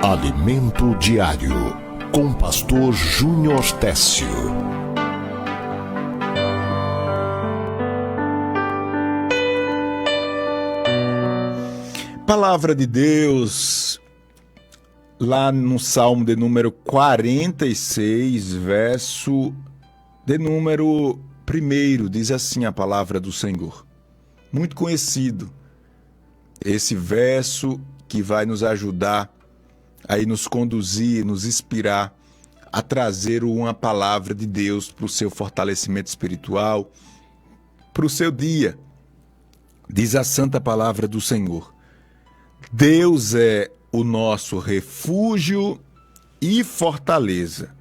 Alimento Diário, com Pastor Júnior Técio. Palavra de Deus, lá no Salmo de número 46, verso de número 1, diz assim a palavra do Senhor. Muito conhecido, esse verso que vai nos ajudar a nos conduzir, nos inspirar a trazer uma palavra de Deus para o seu fortalecimento espiritual, para o seu dia. Diz a santa palavra do Senhor: Deus é o nosso refúgio e fortaleza,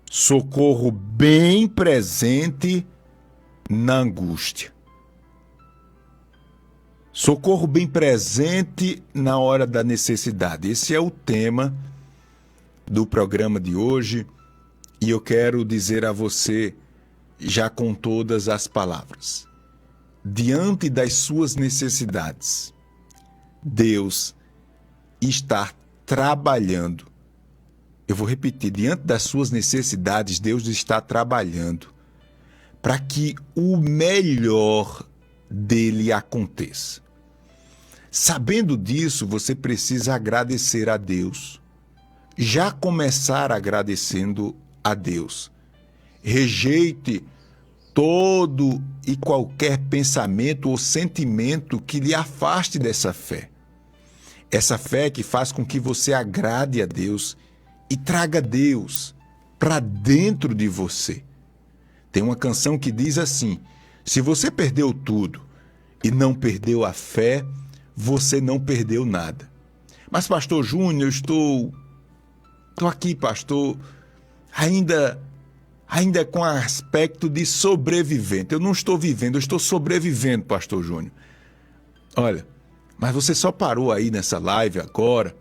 socorro bem presente na angústia. Socorro bem presente na hora da necessidade. Esse é o tema do programa de hoje e eu quero dizer a você, já com todas as palavras, diante das suas necessidades, Deus está trabalhando. Eu vou repetir, diante das suas necessidades, Deus está trabalhando para que o melhor dele aconteça. Sabendo disso, você precisa agradecer a Deus. Já começar agradecendo a Deus. Rejeite todo e qualquer pensamento ou sentimento que lhe afaste dessa fé. Essa fé que faz com que você agrade a Deus e traga Deus para dentro de você. Tem uma canção que diz assim: se você perdeu tudo e não perdeu a fé, você não perdeu nada. Mas, pastor Júnior, eu estou aqui, pastor, ainda com aspecto de sobrevivente. Eu não estou vivendo, eu estou sobrevivendo, pastor Júnior. Olha, mas você só parou aí nessa live agora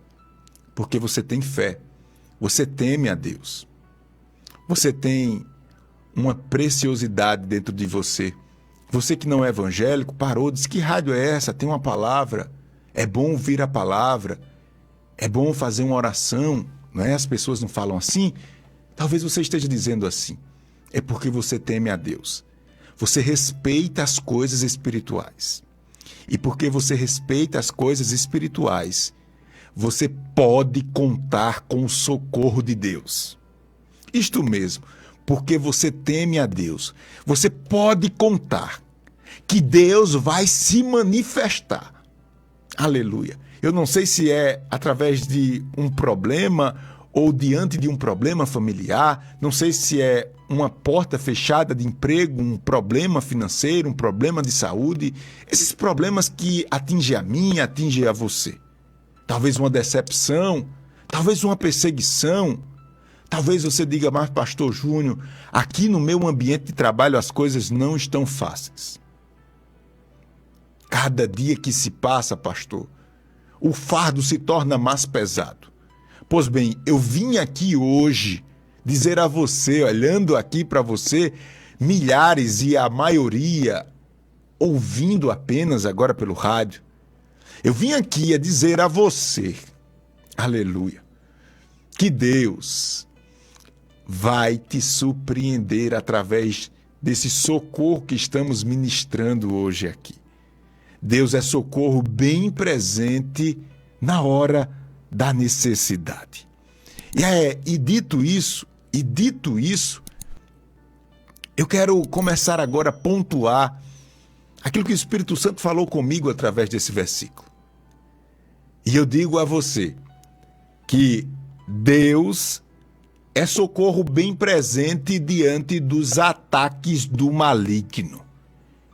porque você tem fé. Você teme a Deus. Você tem uma preciosidade dentro de você. Você que não é evangélico, parou, disse: que rádio é essa? Tem uma palavra. É bom ouvir a palavra. É bom fazer uma oração. Não é? As pessoas não falam assim. Talvez você esteja dizendo assim. É porque você teme a Deus. Você respeita as coisas espirituais. E porque você respeita as coisas espirituais, você pode contar com o socorro de Deus. Isto mesmo, porque você teme a Deus, você pode contar que Deus vai se manifestar. Aleluia. Eu não sei se é através de um problema ou diante de um problema familiar, não sei se é uma porta fechada de emprego, um problema financeiro, um problema de saúde, esses problemas que atingem a mim, atingem a você. Talvez uma decepção, talvez uma perseguição, talvez você diga: mas pastor Júnior, aqui no meu ambiente de trabalho as coisas não estão fáceis. Cada dia que se passa, pastor, o fardo se torna mais pesado. Pois bem, eu vim aqui hoje dizer a você, olhando aqui para você, milhares e a maioria ouvindo apenas agora pelo rádio, eu vim aqui a dizer a você, aleluia, que Deus vai te surpreender através desse socorro que estamos ministrando hoje aqui. Deus é socorro bem presente na hora da necessidade. E dito isso, eu quero começar agora a pontuar aquilo que o Espírito Santo falou comigo através desse versículo. E eu digo a você que Deus é socorro bem presente diante dos ataques do maligno.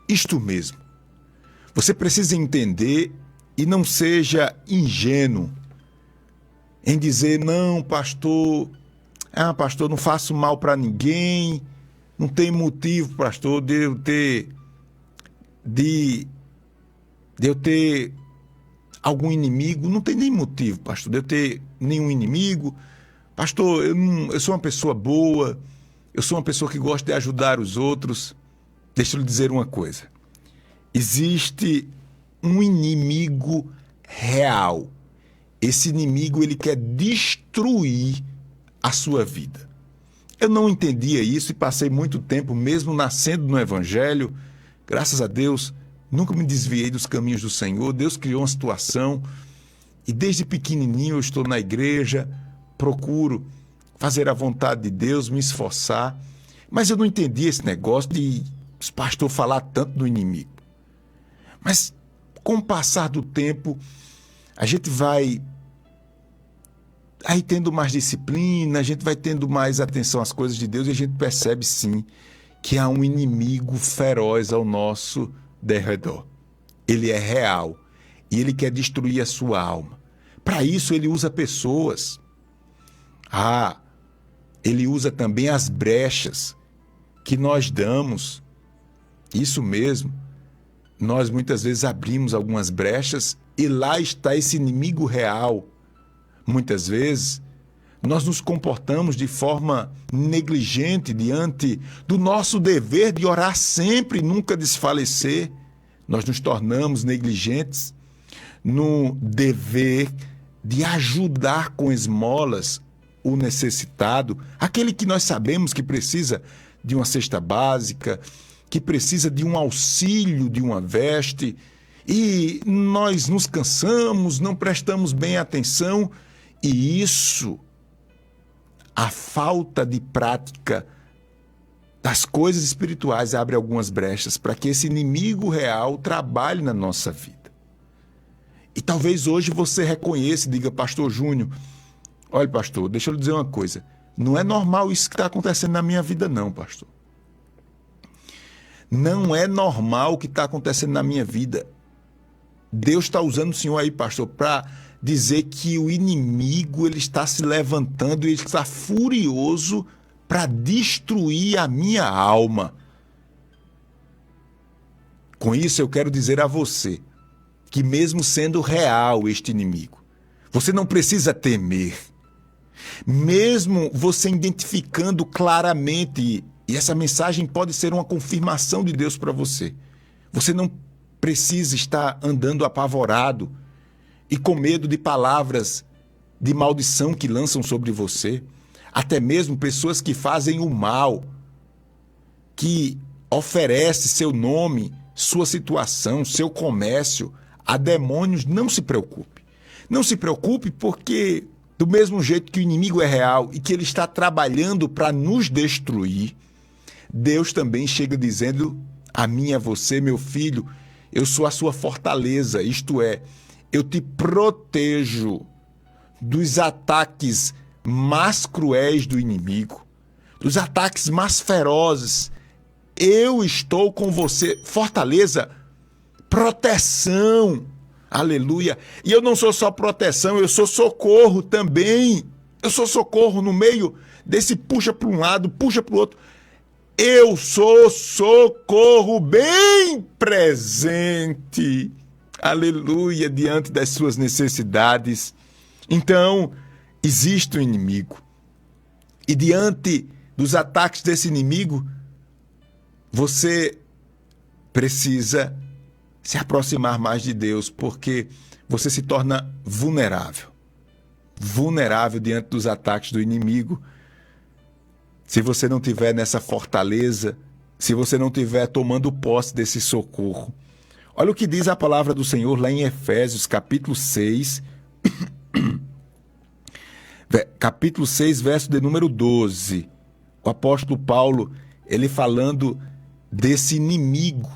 Isto mesmo. Você precisa entender e não seja ingênuo em dizer: não, pastor, pastor, não faço mal para ninguém, não tem motivo, pastor, de eu ter algum inimigo. Não tem nem motivo, pastor, de eu ter nenhum inimigo. Pastor, eu sou uma pessoa boa, eu sou uma pessoa que gosta de ajudar os outros. Deixa eu lhe dizer uma coisa. Existe um inimigo real esse inimigo ele quer destruir a sua vida. Eu não entendia isso e passei muito tempo, mesmo nascendo no Evangelho, graças a Deus, nunca me desviei dos caminhos do Senhor. Deus criou uma situação e desde pequenininho eu estou na igreja, procuro fazer a vontade de Deus, me esforçar, mas eu não entendia esse negócio de os pastores falar tanto do inimigo. Mas com o passar do tempo, a gente vai aí tendo mais disciplina, a gente vai tendo mais atenção às coisas de Deus e a gente percebe sim que há um inimigo feroz ao nosso derredor. Ele é real e ele quer destruir a sua alma. Para isso ele usa pessoas. Ele usa também as brechas que nós damos. Isso mesmo. Nós muitas vezes abrimos algumas brechas e lá está esse inimigo real. Muitas vezes, nós nos comportamos de forma negligente diante do nosso dever de orar sempre e nunca desfalecer. Nós nos tornamos negligentes no dever de ajudar com esmolas o necessitado, aquele que nós sabemos que precisa de uma cesta básica, que precisa de um auxílio, de uma veste, e nós nos cansamos, não prestamos bem atenção. E isso, a falta de prática das coisas espirituais abre algumas brechas para que esse inimigo real trabalhe na nossa vida. E talvez hoje você reconheça e diga, pastor Júnior, olha pastor, deixa eu lhe dizer uma coisa, não é normal isso que está acontecendo na minha vida não, pastor. Não é normal o que está acontecendo na minha vida. Deus está usando o senhor aí, pastor, para dizer que o inimigo ele está se levantando e ele está furioso para destruir a minha alma. Com isso eu quero dizer a você que mesmo sendo real este inimigo, você não precisa temer. Mesmo você identificando claramente, e essa mensagem pode ser uma confirmação de Deus para você, você não precisa estar andando apavorado e com medo de palavras de maldição que lançam sobre você, até mesmo pessoas que fazem o mal, que oferecem seu nome, sua situação, seu comércio a demônios. Não se preocupe. Não se preocupe porque, do mesmo jeito que o inimigo é real e que ele está trabalhando para nos destruir, Deus também chega dizendo a mim e a você, meu filho, eu sou a sua fortaleza, isto é, eu te protejo dos ataques mais cruéis do inimigo, dos ataques mais ferozes. Eu estou com você. Fortaleza, proteção. Aleluia. E eu não sou só proteção, eu sou socorro também. Eu sou socorro no meio desse puxa para um lado, puxa para o outro. Eu sou socorro bem presente. Aleluia, diante das suas necessidades. Então, existe um inimigo. E diante dos ataques desse inimigo, você precisa se aproximar mais de Deus, porque você se torna vulnerável. Vulnerável diante dos ataques do inimigo. Se você não tiver nessa fortaleza, se você não tiver tomando posse desse socorro. Olha o que diz a palavra do Senhor lá em Efésios, capítulo 6, capítulo 6, verso de número 12. O apóstolo Paulo, ele falando desse inimigo,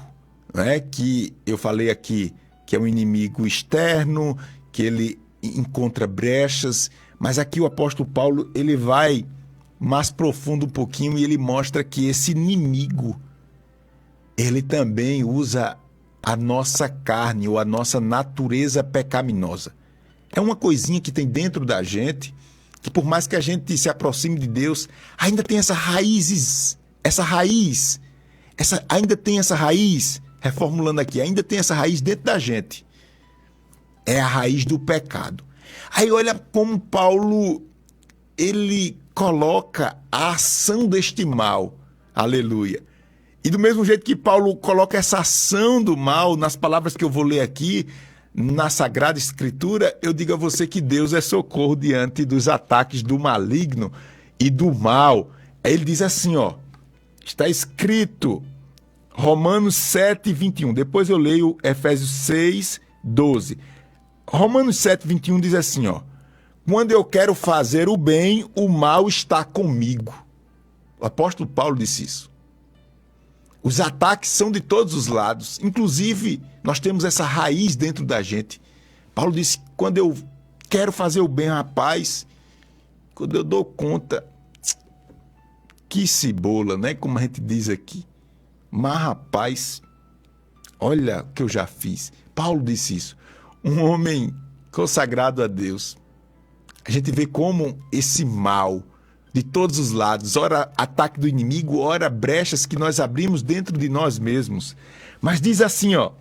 né, que eu falei aqui, que é um inimigo externo, que ele encontra brechas, mas aqui o apóstolo Paulo, ele vai mais profundo um pouquinho e ele mostra que esse inimigo, ele também usa a nossa carne ou a nossa natureza pecaminosa. É uma coisinha que tem dentro da gente, que por mais que a gente se aproxime de Deus, ainda tem reformulando aqui, ainda tem essa raiz dentro da gente. É a raiz do pecado. Aí olha como Paulo, ele coloca a ação deste mal. Aleluia. E do mesmo jeito que Paulo coloca essa ação do mal nas palavras que eu vou ler aqui, na Sagrada Escritura, eu digo a você que Deus é socorro diante dos ataques do maligno e do mal. Ele diz assim, ó, está escrito, Romanos 7, 21. Depois eu leio Efésios 6, 12. Romanos 7, 21 diz assim, ó, quando eu quero fazer o bem, o mal está comigo. O apóstolo Paulo disse isso. Os ataques são de todos os lados. Inclusive, nós temos essa raiz dentro da gente. Paulo disse, quando eu quero fazer o bem, rapaz, quando eu dou conta, que cebola, né? Como a gente diz aqui. Mas, rapaz, olha o que eu já fiz. Paulo disse isso. Um homem consagrado a Deus. A gente vê como esse mal de todos os lados, ora ataque do inimigo, ora brechas que nós abrimos dentro de nós mesmos. Mas diz assim, ó,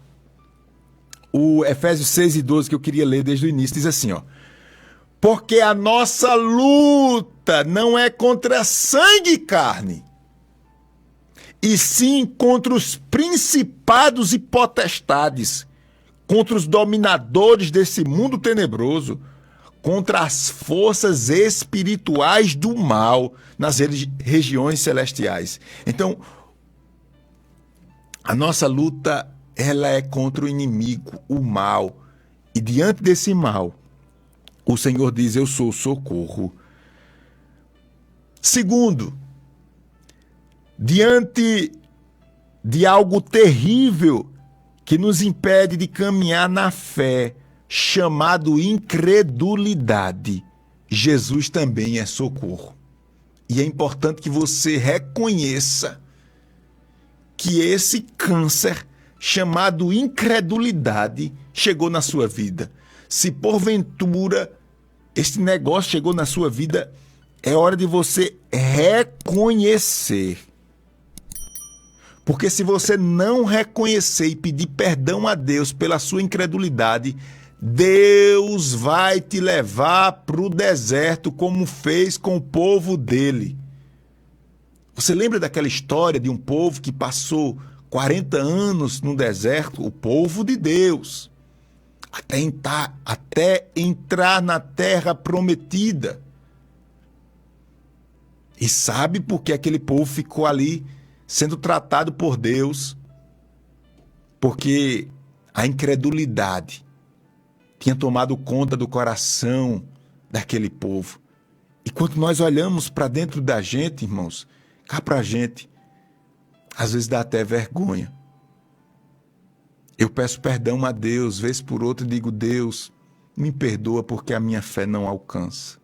o Efésios 6 e 12 que eu queria ler desde o início, diz assim, ó, porque a nossa luta não é contra sangue e carne, e sim contra os principados e potestades, contra os dominadores desse mundo tenebroso, contra as forças espirituais do mal nas regiões celestiais. Então, a nossa luta, ela é contra o inimigo, o mal. E diante desse mal, o Senhor diz, eu sou o socorro. Segundo, diante de algo terrível que nos impede de caminhar na fé, chamado incredulidade, Jesus também é socorro. E é importante que você reconheça que esse câncer chamado incredulidade chegou na sua vida. Se porventura esse negócio chegou na sua vida, é hora de você reconhecer. Porque se você não reconhecer e pedir perdão a Deus pela sua incredulidade, Deus vai te levar para o deserto como fez com o povo dele. Você lembra daquela história de um povo que passou 40 anos no deserto? O povo de Deus. Até entrar na terra prometida. E sabe por que aquele povo ficou ali sendo tratado por Deus? Porque a incredulidade tinha tomado conta do coração daquele povo. E quando nós olhamos para dentro da gente, irmãos, cá para a gente, às vezes dá até vergonha. Eu peço perdão a Deus, vez por outra, e digo, Deus, me perdoa porque a minha fé não alcança.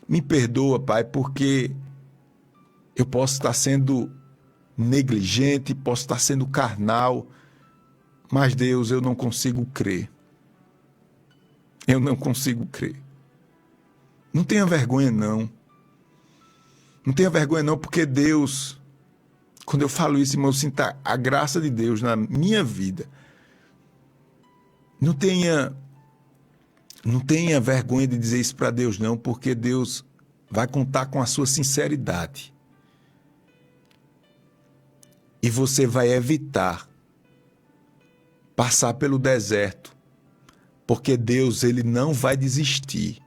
Me perdoa, Pai, porque eu posso estar sendo negligente, posso estar sendo carnal, mas, Deus, eu não consigo crer. Eu não consigo crer. Não tenha vergonha, não. Não tenha vergonha, não, porque Deus, quando eu falo isso, irmão, eu sinto a graça de Deus na minha vida. Não tenha vergonha de dizer isso para Deus, não, porque Deus vai contar com a sua sinceridade. E você vai evitar passar pelo deserto, porque Deus, ele não vai desistir,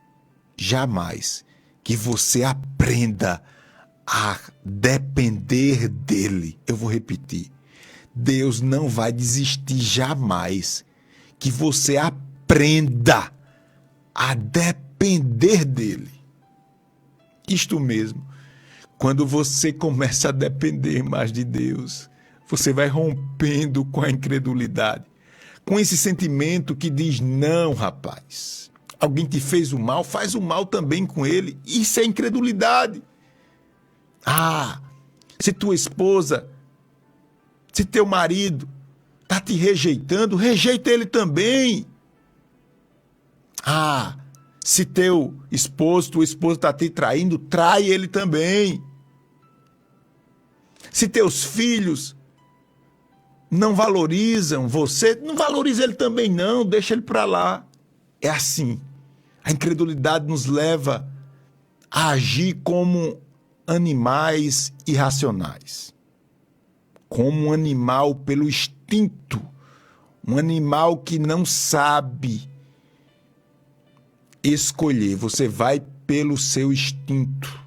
jamais, que você aprenda a depender dele. Eu vou repetir. Deus não vai desistir jamais, que você aprenda a depender dele. Isto mesmo, quando você começa a depender mais de Deus, você vai rompendo com a incredulidade, com esse sentimento que diz, não, rapaz, alguém te fez o mal, faz o mal também com ele. Isso é incredulidade. Ah, se tua esposa, se teu marido está te rejeitando, rejeita ele também. Ah, se teu esposo, tua esposa está te traindo, trai ele também. Se teus filhos não valorizam você, não valoriza ele também não, deixa ele para lá. É assim. A incredulidade nos leva a agir como animais irracionais. Como um animal pelo instinto, um animal que não sabe escolher, você vai pelo seu instinto.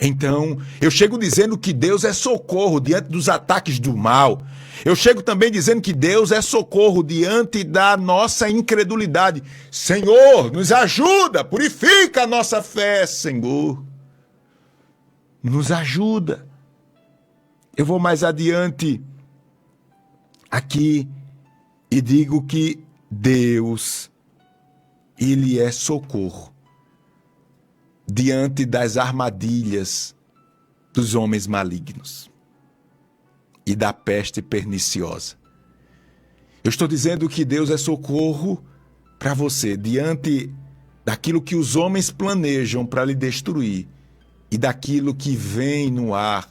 Então, eu chego dizendo que Deus é socorro diante dos ataques do mal. Eu chego também dizendo que Deus é socorro diante da nossa incredulidade. Senhor, nos ajuda, purifica a nossa fé, Senhor. Nos ajuda. Eu vou mais adiante aqui e digo que Deus, Ele é socorro diante das armadilhas dos homens malignos e da peste perniciosa. Eu estou dizendo que Deus é socorro para você diante daquilo que os homens planejam para lhe destruir e daquilo que vem no ar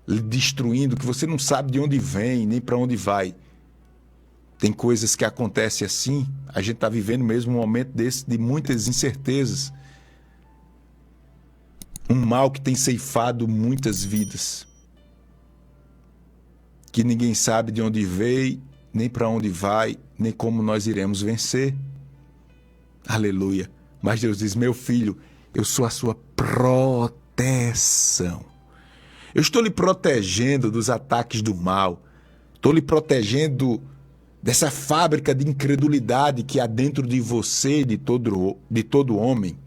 lhe destruindo, que você não sabe de onde vem nem para onde vai. Tem coisas que acontecem assim, a gente está vivendo mesmo um momento desse de muitas incertezas. Um mal que tem ceifado muitas vidas, que ninguém sabe de onde veio, nem para onde vai, nem como nós iremos vencer. Aleluia. Mas Deus diz, meu filho, eu sou a sua proteção. Eu estou lhe protegendo dos ataques do mal. Estou lhe protegendo dessa fábrica de incredulidade que há dentro de você, de todo homem.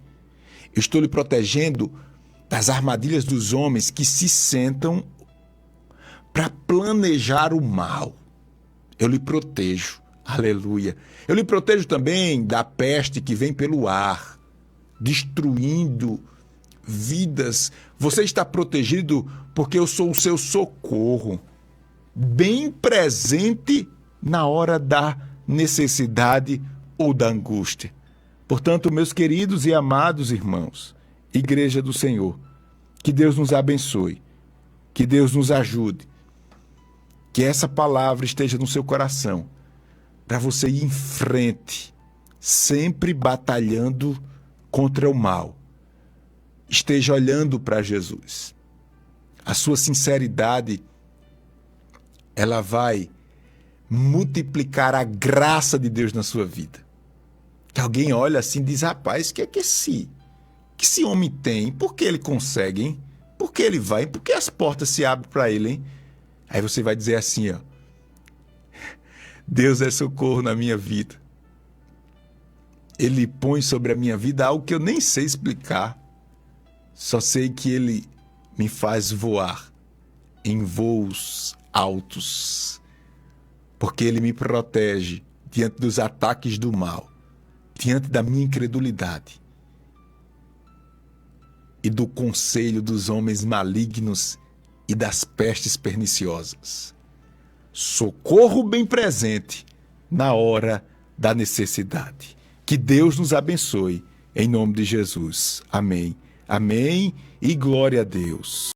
Eu estou lhe protegendo das armadilhas dos homens que se sentam para planejar o mal. Eu lhe protejo. Aleluia. Eu lhe protejo também da peste que vem pelo ar, destruindo vidas. Você está protegido porque eu sou o seu socorro, bem presente na hora da necessidade ou da angústia. Portanto, meus queridos e amados irmãos, Igreja do Senhor, que Deus nos abençoe, que Deus nos ajude, que essa palavra esteja no seu coração, para você ir em frente, sempre batalhando contra o mal. Esteja olhando para Jesus. A sua sinceridade, ela vai multiplicar a graça de Deus na sua vida. Que alguém olha assim e diz, rapaz, o que é que esse homem tem? Por que ele consegue, hein? Por que ele vai? Por que as portas se abrem para ele, hein? Aí você vai dizer assim, ó, Deus é socorro na minha vida. Ele põe sobre a minha vida algo que eu nem sei explicar. Só sei que Ele me faz voar em voos altos. Porque Ele me protege diante dos ataques do mal, diante da minha incredulidade e do conselho dos homens malignos e das pestes perniciosas. Socorro bem presente na hora da necessidade. Que Deus nos abençoe, em nome de Jesus. Amém. Amém e glória a Deus.